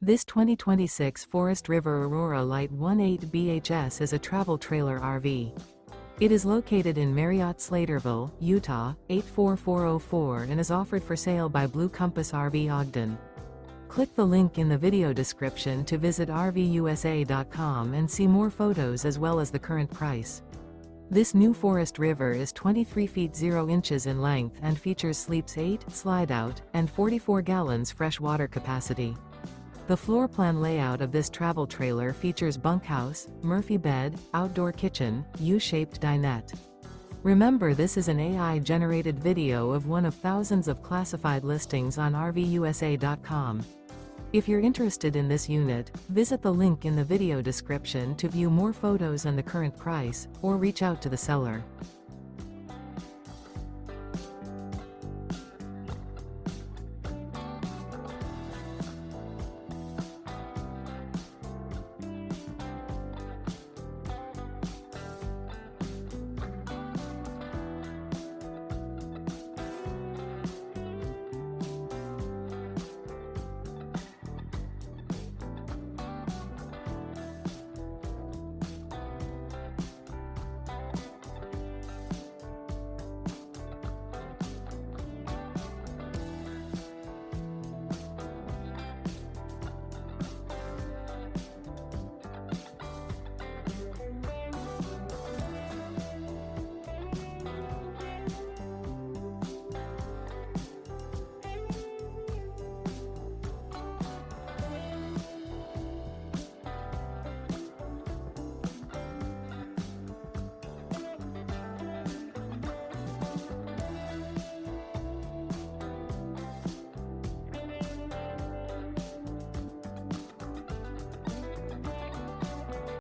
This 2026 Forest River Aurora Light 18 BHS is a travel trailer RV. It is located in Marriott-Slaterville, Utah, 84404 and is offered for sale by Blue Compass RV Ogden. Click the link in the video description to visit RVUSA.com and see more photos as well as the current price. This new Forest River is 23 feet 0 inches in length and features sleeps 8, slide-out, and 44 gallons fresh water capacity. The floor plan layout of this travel trailer features bunkhouse, Murphy bed, outdoor kitchen, U-shaped dinette. Remember, this is an AI-generated video of one of thousands of classified listings on RVUSA.com. If you're interested in this unit, visit the link in the video description to view more photos and the current price, or reach out to the seller.